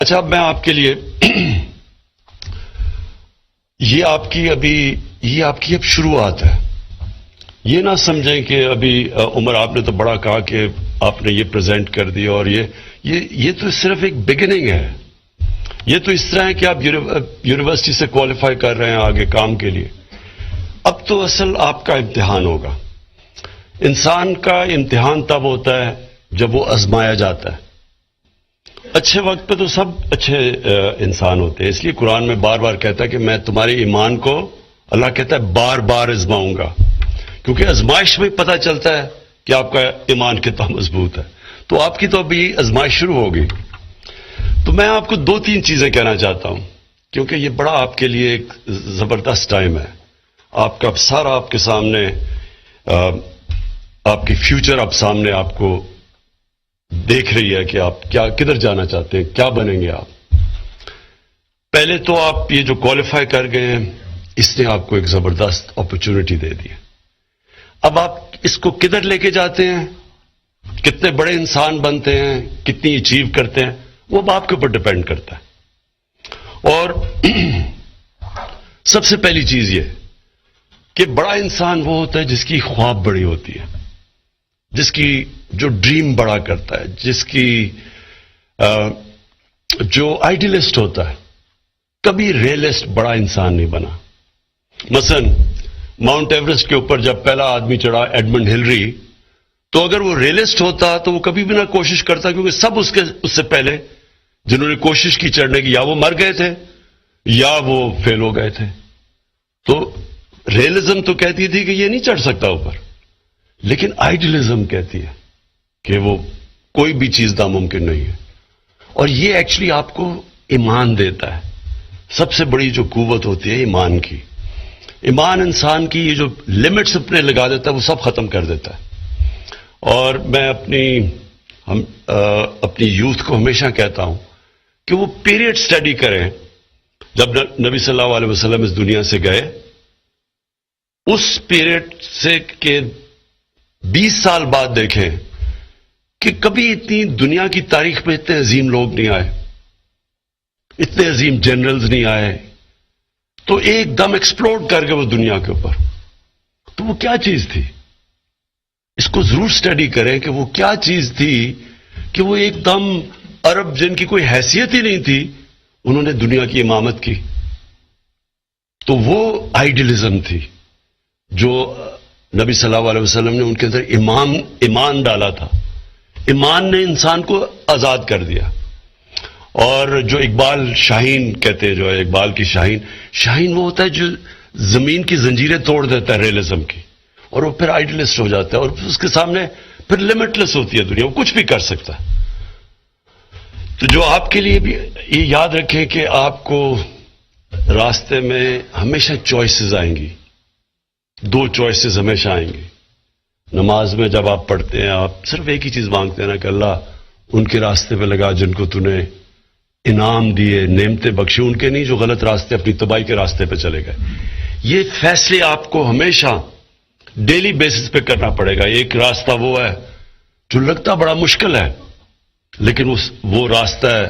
اچھا، اب میں آپ کے لیے یہ آپ کی اب شروعات ہے. یہ نہ سمجھیں کہ ابھی عمر آپ نے تو بڑا کہا کہ آپ نے یہ پریزنٹ کر دیا اور یہ تو صرف ایک بگننگ ہے. یہ تو اس طرح ہے کہ آپ یونیورسٹی سے کوالیفائی کر رہے ہیں آگے کام کے لیے. اب تو اصل آپ کا امتحان ہوگا. انسان کا امتحان تب ہوتا ہے جب وہ آزمایا جاتا ہے. اچھے وقت پہ تو سب اچھے انسان ہوتے ہیں. اس لیے قرآن میں بار بار کہتا ہے کہ میں تمہارے ایمان کو، اللہ کہتا ہے، بار بار آزماؤں گا، کیونکہ آزمائش میں پتہ چلتا ہے کہ آپ کا ایمان کتنا مضبوط ہے. تو آپ کی تو ابھی آزمائش شروع ہوگی. تو میں آپ کو 2-3 چیزیں کہنا چاہتا ہوں، کیونکہ یہ بڑا آپ کے لیے ایک زبردست ٹائم ہے. آپ کا سارا آپ کے سامنے، آپ کی فیوچر اب سامنے آپ کو دیکھ رہی ہے کہ آپ کدھر جانا چاہتے ہیں، کیا بنیں گے آپ. پہلے تو آپ یہ جو کوالیفائی کر گئے ہیں، اس نے آپ کو ایک زبردست اپرچونٹی دے دی. اب آپ اس کو کدھر لے کے جاتے ہیں، کتنے بڑے انسان بنتے ہیں، کتنی اچیو کرتے ہیں، وہ اب آپ کے اوپر ڈپینڈ کرتا ہے. اور سب سے پہلی چیز یہ کہ بڑا انسان وہ ہوتا ہے جس کی خواب بڑی ہوتی ہے، جس کی جو ڈریم بڑا کرتا ہے، جس کی جو آئیڈیلسٹ ہوتا ہے. کبھی ریئلسٹ بڑا انسان نہیں بنا. مثلا ماؤنٹ ایورسٹ کے اوپر جب پہلا آدمی چڑھا، ایڈمنڈ ہلری، تو اگر وہ ریئلسٹ ہوتا تو وہ کبھی بھی نہ کوشش کرتا، کیونکہ سب اس سے پہلے جنہوں نے کوشش کی چڑھنے کی، یا وہ مر گئے تھے یا وہ فیل ہو گئے تھے. تو ریئلزم تو کہتی تھی کہ یہ نہیں چڑھ سکتا اوپر، لیکن آئیڈیلزم کہتی ہے کہ وہ کوئی بھی چیز ناممکن نہیں ہے. اور یہ ایکچولی آپ کو ایمان دیتا ہے. سب سے بڑی جو قوت ہوتی ہے ایمان کی. ایمان انسان کی یہ جو لمٹس اپنے لگا دیتا ہے وہ سب ختم کر دیتا ہے. اور میں اپنی یوتھ کو ہمیشہ کہتا ہوں کہ وہ پیریڈ سٹڈی کریں. جب نبی صلی اللہ علیہ وسلم اس دنیا سے گئے، اس پیریڈ سے کے 20 سال بعد دیکھیں کہ کبھی اتنی دنیا کی تاریخ میں اتنے عظیم لوگ نہیں آئے، اتنے عظیم جنرلز نہیں آئے. تو ایک دم ایکسپلوڈ کر گئے وہ دنیا کے اوپر. تو وہ کیا چیز تھی؟ اس کو ضرور سٹڈی کریں کہ وہ کیا چیز تھی کہ وہ ایک دم عرب جن کی کوئی حیثیت ہی نہیں تھی، انہوں نے دنیا کی امامت کی. تو وہ آئیڈیلزم تھی جو نبی صلی اللہ علیہ وسلم نے ان کے اندر ایمان ڈالا تھا. ایمان نے انسان کو آزاد کر دیا. اور جو اقبال شاہین کہتے ہیں، جو ہے اقبال کی شاہین وہ ہوتا ہے جو زمین کی زنجیریں توڑ دیتا ہے ریئلزم کی، اور وہ پھر آئیڈیلسٹ ہو جاتا ہے، اور اس کے سامنے پھر لمٹلیس ہوتی ہے دنیا، وہ کچھ بھی کر سکتا ہے. تو جو آپ کے لیے بھی یہ یاد رکھیں کہ آپ کو راستے میں ہمیشہ چوائسز آئیں گی. 2 چوائسز ہمیشہ آئیں گی. نماز میں جب آپ پڑھتے ہیں، آپ صرف ایک ہی چیز مانگتے ہیں نا کہ اللہ ان کے راستے پہ لگا جن کو تو نے انعام دیے، نعمتیں بخشی، ان کے نہیں جو غلط راستے، اپنی تباہی کے راستے پہ چلے گئے. یہ فیصلے آپ کو ہمیشہ ڈیلی بیسس پہ کرنا پڑے گا. ایک راستہ وہ ہے جو لگتا بڑا مشکل ہے، لیکن وہ راستہ ہے،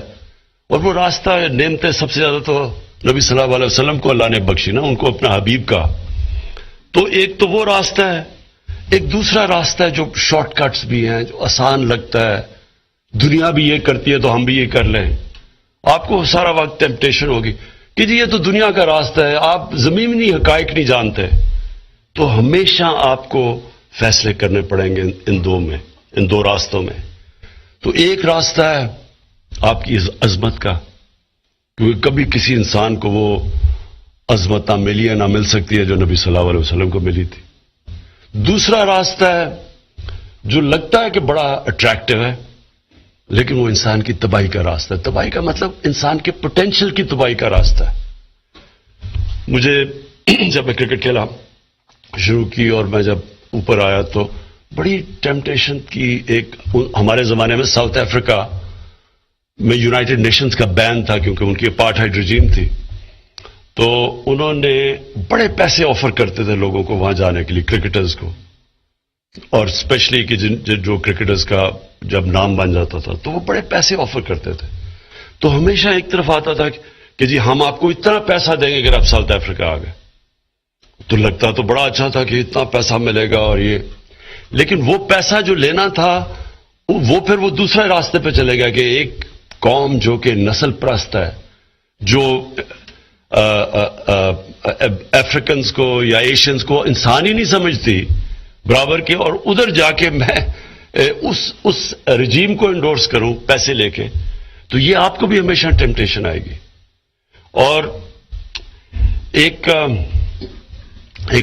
اور وہ راستہ نعمتیں سب سے زیادہ تو نبی صلی اللہ علیہ وسلم کو اللہ نے بخشی نا، ان کو اپنا حبیب کا. تو ایک تو وہ راستہ ہے. ایک دوسرا راستہ ہے جو شارٹ کٹس بھی ہیں، جو آسان لگتا ہے. دنیا بھی یہ کرتی ہے تو ہم بھی یہ کر لیں. آپ کو سارا وقت ٹیمپٹیشن ہوگی کہ جی یہ تو دنیا کا راستہ ہے، آپ زمینی حقائق نہیں جانتے. تو ہمیشہ آپ کو فیصلے کرنے پڑیں گے ان دو راستوں میں. تو ایک راستہ ہے آپ کی عظمت کا، کیونکہ کبھی کسی انسان کو وہ عظمت نہ ملی ہے، نہ مل سکتی ہے جو نبی صلی اللہ علیہ وسلم کو ملی تھی. دوسرا راستہ ہے جو لگتا ہے کہ بڑا اٹریکٹیو ہے، لیکن وہ انسان کی تباہی کا راستہ ہے. تباہی کا مطلب انسان کے پوٹینشیل کی تباہی کا راستہ ہے. مجھے جب میں کرکٹ کھیلا شروع کی اور میں جب اوپر آیا تو بڑی ٹیمپٹیشن کی. ایک ہمارے زمانے میں ساؤتھ افریقہ میں یونائٹڈ نیشنز کا بین تھا کیونکہ ان کی اپارٹھائڈ رجیم تھی. تو انہوں نے بڑے پیسے آفر کرتے تھے لوگوں کو وہاں جانے کے لیے، کرکٹرز کو، اور اسپیشلی کہ جو کرکٹرز کا جب نام بن جاتا تھا تو وہ بڑے پیسے آفر کرتے تھے. تو ہمیشہ ایک طرف آتا تھا کہ جی ہم آپ کو اتنا پیسہ دیں گے اگر آپ ساؤتھ افریقہ آ گئے. تو لگتا تو بڑا اچھا تھا کہ اتنا پیسہ ملے گا اور یہ, لیکن وہ پیسہ جو لینا تھا وہ پھر وہ دوسرے راستے پہ چلے گا کہ ایک قوم جو کہ نسل پرست ہے, جو افریکنز کو یا ایشینز کو انسان ہی نہیں سمجھتی برابر کے, اور ادھر جا کے میں اس رجیم کو انڈورس کروں پیسے لے کے, تو یہ آپ کو بھی ہمیشہ ٹیمپٹیشن آئے گی. اور ایک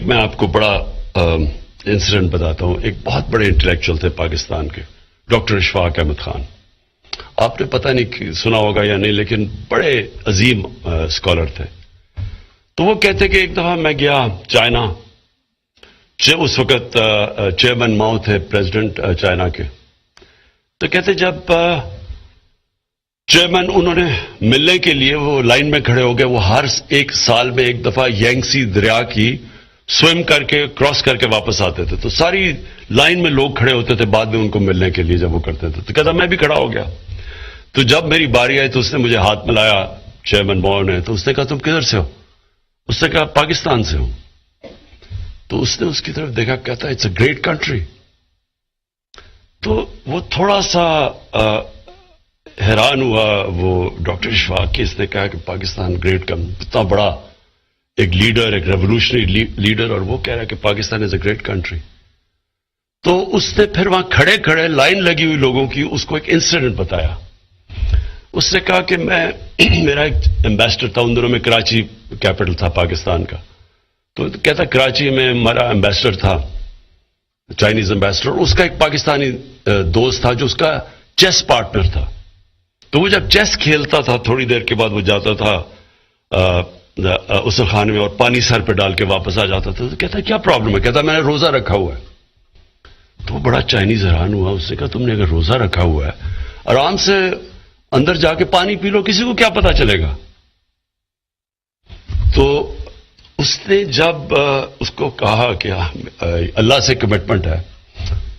میں آپ کو بڑا انسیڈنٹ بتاتا ہوں. ایک بہت بڑے انٹلیکچوئل تھے پاکستان کے, ڈاکٹر اشفاق احمد خان. آپ نے پتہ نہیں سنا ہوگا یا نہیں, لیکن بڑے عظیم اسکالر تھے. تو وہ کہتے کہ ایک دفعہ میں گیا چائنا, اس وقت چیئرمین ماؤ تھے پریزیڈنٹ چائنا کے. تو کہتے جب چیئرمین انہوں نے ملنے کے لیے وہ لائن میں کھڑے ہو گئے, وہ ہر ایک سال میں ایک دفعہ یانگسی دریا کی سوئم کر کے کراس کر کے واپس آتے تھے. تو ساری لائن میں لوگ کھڑے ہوتے تھے بعد میں ان کو ملنے کے لیے جب وہ کرتے تھے. تو کہتا میں بھی کھڑا ہو گیا. تو جب میری باری آئی تو اس نے مجھے ہاتھ ملایا چیئرمین ماؤ نے. تو اس نے کہا تم کدھر سے ہو؟ اس نے کہا پاکستان سے ہوں. تو اس نے اس کی طرف دیکھا, کہتا اٹس اے گریٹ کنٹری. تو وہ تھوڑا سا حیران ہوا وہ ڈاکٹر اشفاق کی. اس نے کہا کہ پاکستان گریٹ اتنا بڑا ایک لیڈر, ایک ریولوشنری لیڈر, اور وہ کہہ رہا ہے کہ پاکستان از اے گریٹ کنٹری. تو اس نے پھر وہاں کھڑے کھڑے لائن لگی ہوئی لوگوں کی اس کو ایک انسیڈنٹ بتایا. اس نے کہا کہ میرا ایک ایمبیسڈر تھا, ان دنوں میں کراچی کیپٹل تھا پاکستان کا. تو کہتا کراچی میں ہمارا ایمبیسڈر تھا, چائنیز ایمبیسڈر. اس کا ایک پاکستانی دوست تھا جو اس کا چیس پارٹنر تھا. تو وہ جب چیس کھیلتا تھا تھوڑی دیر کے بعد وہ جاتا تھا اس خانے میں اور پانی سر پہ ڈال کے واپس آ جاتا تھا. تو کہتا کیا پرابلم ہے؟ کہتا میں نے روزہ رکھا ہوا ہے. تو وہ بڑا چائنیز حیران ہوا. اس نے کہا تم نے اگر روزہ رکھا ہوا ہے آرام سے اندر جا کے پانی پی لو, کسی کو کیا پتا چلے گا. تو اس نے جب اس کو کہا کہ اللہ سے کمٹمنٹ ہے,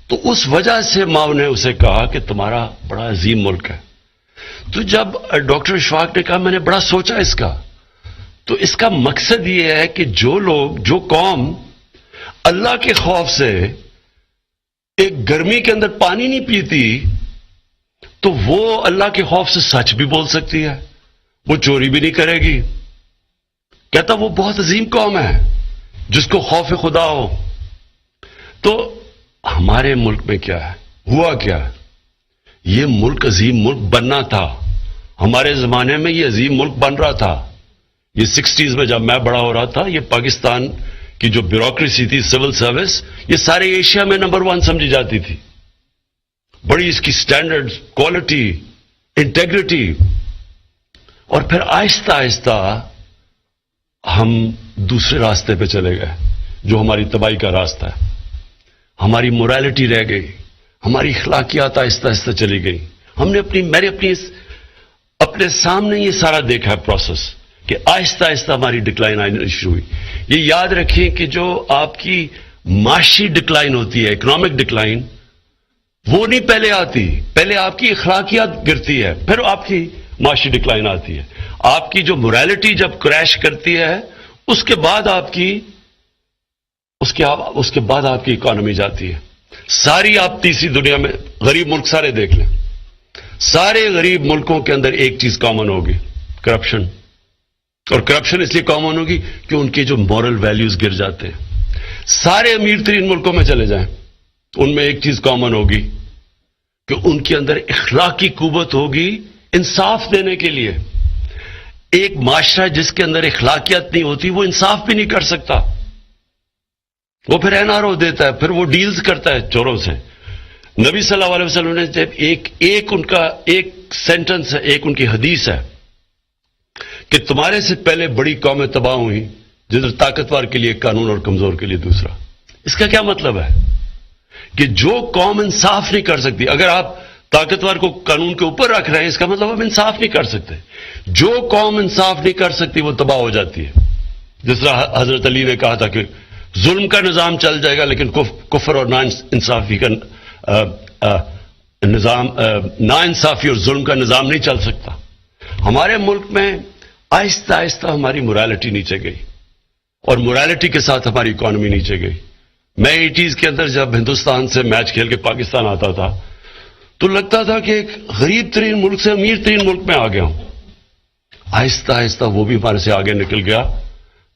تو اس وجہ سے ماؤ نے اسے کہا کہ تمہارا بڑا عظیم ملک ہے. تو جب ڈاکٹر اشفاق نے کہا میں نے بڑا سوچا اس کا, تو اس کا مقصد یہ ہے کہ جو لوگ, جو قوم اللہ کے خوف سے ایک گرمی کے اندر پانی نہیں پیتی, تو وہ اللہ کے خوف سے سچ بھی بول سکتی ہے, وہ چوری بھی نہیں کرے گی. کہتا وہ بہت عظیم قوم ہے جس کو خوف خدا ہو. تو ہمارے ملک میں کیا ہے, ہوا کیا ہے, یہ ملک عظیم ملک بننا تھا. ہمارے زمانے میں یہ عظیم ملک بن رہا تھا. یہ 60s میں جب میں بڑا ہو رہا تھا, یہ پاکستان کی جو بیوروکریسی تھی, سول سروس, یہ سارے ایشیا میں نمبر 1 سمجھی جاتی تھی. بڑی اس کی سٹینڈرڈ, کوالٹی, انٹیگریٹی. اور پھر آہستہ آہستہ ہم دوسرے راستے پہ چلے گئے جو ہماری تباہی کا راستہ ہے. ہماری موریلٹی رہ گئی, ہماری اخلاقیات آہستہ آہستہ چلی گئی. ہم نے اپنے سامنے یہ سارا دیکھا ہے پروسیس کہ آہستہ آہستہ ہماری ڈکلائن آنی شروع ہوئی. یہ یاد رکھیں کہ جو آپ کی معاشی ڈکلائن ہوتی ہے, اکنامک ڈکلائن, وہ نہیں پہلے آتی. پہلے آپ کی اخلاقیات گرتی ہے, پھر آپ کی معاشی ڈکلائن آتی ہے. آپ کی جو موریلٹی جب کریش کرتی ہے, اس کے بعد آپ کی اکانومی جاتی ہے. ساری آپ تیسری دنیا میں غریب ملک سارے دیکھ لیں, سارے غریب ملکوں کے اندر ایک چیز کامن ہوگی, کرپشن. اور کرپشن اس لیے کامن ہوگی کہ ان کے جو مورل ویلیوز گر جاتے ہیں. سارے امیر ترین ملکوں میں چلے جائیں, ان میں ایک چیز کامن ہوگی کہ ان کے اندر اخلاقی قوت ہوگی انصاف دینے کے لیے. ایک معاشرہ جس کے اندر اخلاقیات نہیں ہوتی وہ انصاف بھی نہیں کر سکتا. وہ پھر NRO دیتا ہے, پھر وہ ڈیلز کرتا ہے چوروں سے. نبی صلی اللہ علیہ وسلم نے جب ایک سینٹنس ہے, ایک ان کی حدیث ہے کہ تمہارے سے پہلے بڑی قومیں تباہ ہوئی جدھر طاقتور کے لیے قانون اور کمزور کے لیے دوسرا. اس کا کیا مطلب ہے کہ جو قوم انصاف نہیں کر سکتی, اگر آپ طاقتور کو قانون کے اوپر رکھ رہے ہیں, اس کا مطلب آپ انصاف نہیں کر سکتے. جو قوم انصاف نہیں کر سکتی وہ تباہ ہو جاتی ہے. جس طرح حضرت علی نے کہا تھا کہ ظلم کا نظام چل جائے گا لیکن کفر اور نا انصافی کا نظام, نا انصافی اور ظلم کا نظام نہیں چل سکتا. ہمارے ملک میں آہستہ آہستہ ہماری مورالٹی نیچے گئی اور مورالٹی کے ساتھ ہماری اکانومی نیچے گئی. میں 80s کے اندر جب ہندوستان سے میچ کھیل کے پاکستان آتا تھا تو لگتا تھا کہ ایک غریب ترین ملک سے امیر ترین ملک میں آ گیا ہوں. آہستہ آہستہ وہ بھی ہمارے سے آگے نکل گیا.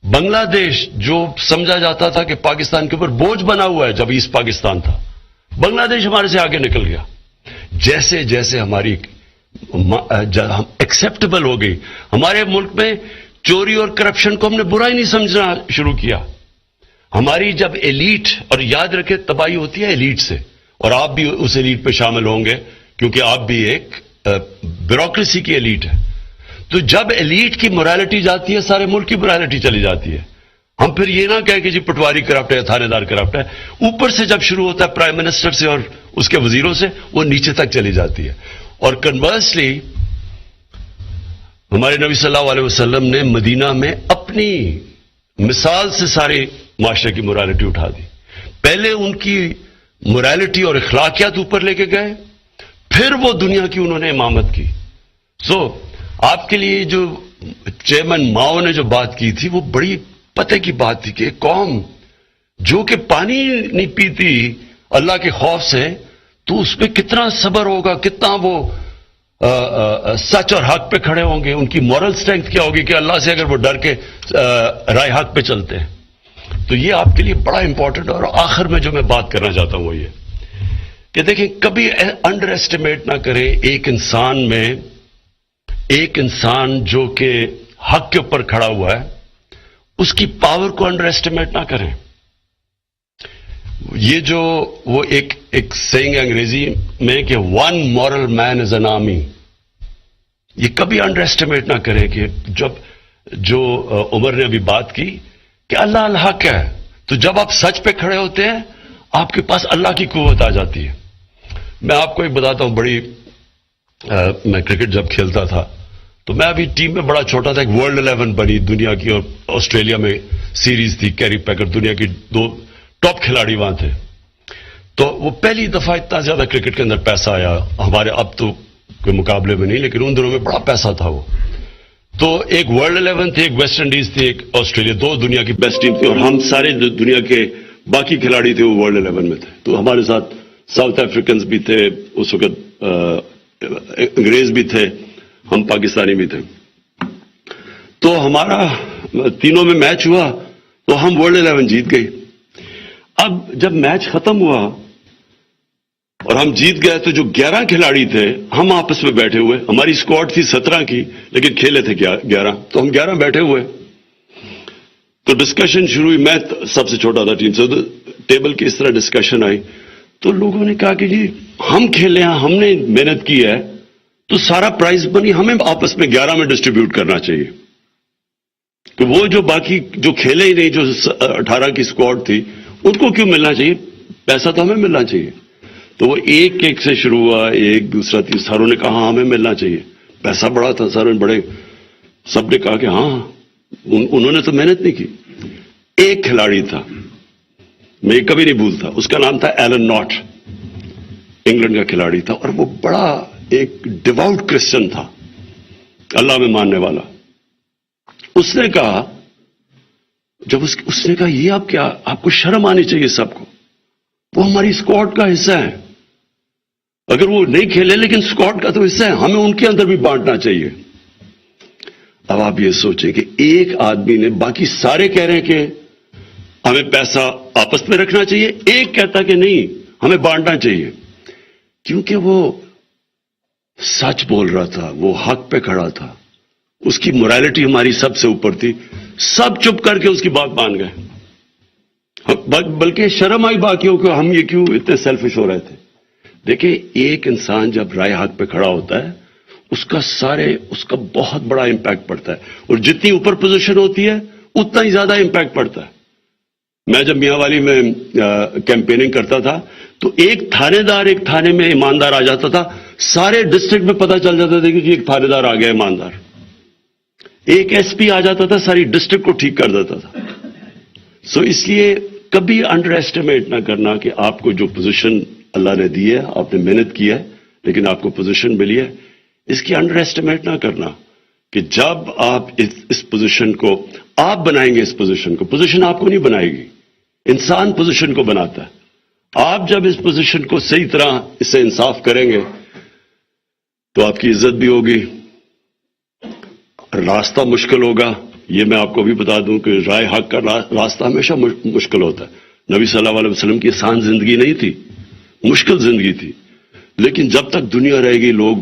بنگلہ دیش جو سمجھا جاتا تھا کہ پاکستان کے اوپر بوجھ بنا ہوا ہے جب ایسٹ پاکستان تھا, بنگلہ دیش ہمارے سے آگے نکل گیا. جیسے جیسے ہماری ایکسیپٹیبل ہو گئی, ہمارے ملک میں چوری اور کرپشن کو ہم نے برا ہی نہیں سمجھنا شروع کیا. ہماری جب ایلیٹ, اور یاد رکھے تباہی ہوتی ہے ایلیٹ سے, اور آپ بھی اس ایلیٹ پہ شامل ہوں گے کیونکہ آپ بھی ایک بیوروکریسی کی ایلیٹ ہے. تو جب ایلیٹ کی مورالٹی جاتی ہے سارے ملک کی مورالٹی چلی جاتی ہے. ہم پھر یہ نہ کہیں کہ جی پٹواری کرپٹ ہے, تھانے دار کرپٹ ہے. اوپر سے جب شروع ہوتا ہے پرائم منسٹر سے اور اس کے وزیروں سے, وہ نیچے تک چلی جاتی ہے. اور کنورسلی ہمارے نبی صلی اللہ علیہ وسلم نے مدینہ میں اپنی مثال سے سارے معاشرے کی مورالٹی اٹھا دی. پہلے ان کی مورالٹی اور اخلاقیات اوپر لے کے گئے, پھر وہ دنیا کی انہوں نے امامت کی. آپ کے لیے جو چیئرمین ماؤ نے جو بات کی تھی وہ بڑی پتے کی بات تھی کہ ایک قوم جو کہ پانی نہیں پیتی اللہ کے خوف سے, تو اس پہ کتنا صبر ہوگا, کتنا وہ سچ اور حق پہ کھڑے ہوں گے, ان کی مورل سٹرینتھ کیا ہوگی کہ اللہ سے اگر وہ ڈر کے رائے حق پہ چلتے ہیں. تو یہ آپ کے لیے بڑا امپورٹنٹ. اور آخر میں جو میں بات کرنا چاہتا ہوں وہ یہ کہ دیکھیں کبھی انڈر ایسٹیمیٹ نہ کریں ایک انسان جو کہ حق کے اوپر کھڑا ہوا ہے, اس کی پاور کو انڈر ایسٹیمیٹ نہ کریں. یہ جو وہ ایک سینگ انگریزی میں کہ one moral man is an army, یہ کبھی انڈر ایسٹیمیٹ نہ کریں کہ جو عمر نے ابھی بات کی کہ اللہ الحق ہے, تو جب آپ سچ پہ کھڑے ہوتے ہیں آپ کے پاس اللہ کی قوت آ جاتی ہے. میں آپ کو ایک بتاتا ہوں, میں کرکٹ جب کھیلتا تھا تو میں ابھی ٹیم میں بڑا چھوٹا تھا, ایک ورلڈ 11 بنی دنیا کی, اور آسٹریلیا میں سیریز تھی, کیری پیکر دنیا کی 2 ٹاپ کھلاڑی وہاں تھے. تو وہ پہلی دفعہ اتنا زیادہ کرکٹ کے اندر پیسہ آیا ہمارے اب تو کوئی مقابلے میں نہیں, لیکن ان دنوں میں بڑا پیسہ تھا وہ. تو ایک ورلڈ 11 تھی, ایک ویسٹ انڈیز تھی, ایک آسٹریلیا, 2 دنیا کی بیسٹ ٹیم تھی, اور ہم سارے دنیا کے باقی کھلاڑی تھے وہ ورلڈ 11 میں تھے. تو ہمارے ساتھ ساؤتھ افریکنز بھی تھے, اس وقت انگریز بھی تھے, ہم پاکستانی بھی تھے. تو ہمارا تینوں میں میچ ہوا تو ہم ورلڈ 11 جیت گئے. اب جب میچ ختم ہوا اور ہم جیت گئے تو جو 11 کھلاڑی تھے ہم آپس میں بیٹھے ہوئے, ہماری اسکواڈ تھی 17 کی لیکن کھیلے تھے 11, تو ہم 11 بیٹھے ہوئے. تو ڈسکشن شروع ہوئی, میں سب سے چھوٹا تھا ٹیم سے, تو ٹیبل کی اس طرح ڈسکشن آئی. تو لوگوں نے کہا کہ جی ہم کھیلے ہیں, ہم نے محنت کی ہے, تو سارا پرائز منی ہمیں آپس میں 11 میں ڈسٹریبیوٹ کرنا چاہیے. تو وہ جو باقی جو کھیلے ہی نہیں, جو 18 کی اسکواڈ تھی, ان کو کیوں ملنا چاہیے, پیسہ تو ہمیں ملنا چاہیے. تو وہ ایک سے شروع ہوا, ایک دوسرا تیسرا, ساروں نے کہا ہاں ہمیں ملنا چاہیے, پیسہ بڑا تھا, ساروں نے بڑے, سب نے کہا کہ ہاں انہوں نے تو محنت نہیں کی. ایک کھلاڑی تھا, میں کبھی نہیں بھولتا, اس کا نام تھا ایلن ناٹ, انگلینڈ کا کھلاڑی تھا, اور وہ بڑا ایک ڈیواؤٹ کرسچن تھا, اللہ میں ماننے والا. اس نے کہا, جب اس نے کہا یہ آپ کیا, آپ کو شرم آنی چاہیے سب کو, وہ ہماری اسکواڈ کا حصہ ہے, اگر وہ نہیں کھیلے لیکن اسکواڈ کا تو حصہ ہے, ہمیں ان کے اندر بھی بانٹنا چاہیے. اب آپ یہ سوچیں کہ ایک آدمی نے, باقی سارے کہہ رہے ہیں کہ ہمیں پیسہ آپس میں رکھنا چاہیے, ایک کہتا کہ نہیں ہمیں بانٹنا چاہیے, کیونکہ وہ سچ بول رہا تھا, وہ حق پہ کھڑا تھا, اس کی مورالٹی ہماری سب سے اوپر تھی. سب چپ کر کے اس کی بات مان گئے, بلکہ شرم آئی باقیوں کو, ہم یہ کیوں اتنے سیلفش ہو رہے تھے. دیکھیں ایک انسان جب رائے حق پہ کھڑا ہوتا ہے اس کا بہت بڑا امپیکٹ پڑتا ہے, اور جتنی اوپر پوزیشن ہوتی ہے اتنا ہی زیادہ امپیکٹ پڑتا ہے. میں جب میاں والی میں کیمپیننگ کرتا تھا تو ایک تھانے دار ایک تھانے میں ایماندار آ جاتا تھا, سارے ڈسٹرکٹ میں پتہ چل جاتا تھا کہ ایک تھانے دار آ گیا ایماندار. ایک ایس پی آ جاتا تھا, ساری ڈسٹرکٹ کو ٹھیک کر دیتا تھا. سو اس لیے کبھی انڈر ایسٹیمیٹ نہ کرنا کہ آپ کو جو پوزیشن اللہ نے دی ہے, آپ نے محنت کی ہے لیکن آپ کو پوزیشن ملی ہے, اس کی انڈر ایسٹیمیٹ نہ کرنا. کہ جب آپ اس پوزیشن کو آپ بنائیں گے، اس پوزیشن کو، پوزیشن آپ کو نہیں بنائے گی، انسان پوزیشن کو بناتا ہے۔ آپ جب اس پوزیشن کو صحیح طرح اس سے انصاف کریں گے تو آپ کی عزت بھی ہوگی، راستہ مشکل ہوگا۔ یہ میں آپ کو بھی بتا دوں کہ رائے حق کا راستہ ہمیشہ مشکل ہوتا ہے۔ نبی صلی اللہ علیہ وسلم کی آسان زندگی نہیں تھی، مشکل زندگی تھی، لیکن جب تک دنیا رہے گی لوگ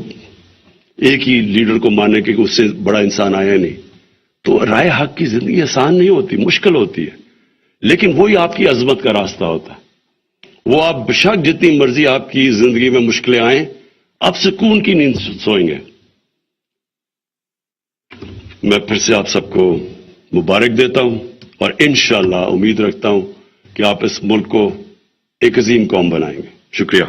ایک ہی لیڈر کو ماننے کے کہ اس سے بڑا انسان آیا نہیں، تو رائے حق کی زندگی آسان نہیں ہوتی، مشکل ہوتی ہے، لیکن وہی آپ کی عظمت کا راستہ ہوتا ہے۔ وہ آپ بشک جتنی مرضی آپ کی زندگی میں مشکلیں آئیں، آپ سکون کی نیند سوئیں گے۔ میں پھر سے آپ سب کو مبارک دیتا ہوں اور انشاءاللہ امید رکھتا ہوں کہ آپ اس ملک کو ایک عظیم قوم بنائیں گے۔ شکریہ۔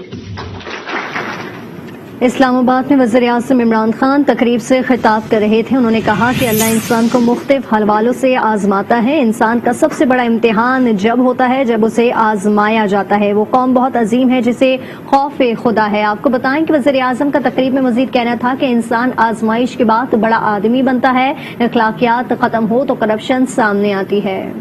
اسلام آباد میں وزیر اعظم عمران خان تقریب سے خطاب کر رہے تھے۔ انہوں نے کہا کہ اللہ انسان کو مختلف حوالوں سے آزماتا ہے۔ انسان کا سب سے بڑا امتحان جب ہوتا ہے جب اسے آزمایا جاتا ہے۔ وہ قوم بہت عظیم ہے جسے خوف خدا ہے۔ آپ کو بتائیں کہ وزیر اعظم کا تقریب میں مزید کہنا تھا کہ انسان آزمائش کے بعد بڑا آدمی بنتا ہے، اخلاقیات ختم ہو تو کرپشن سامنے آتی ہے۔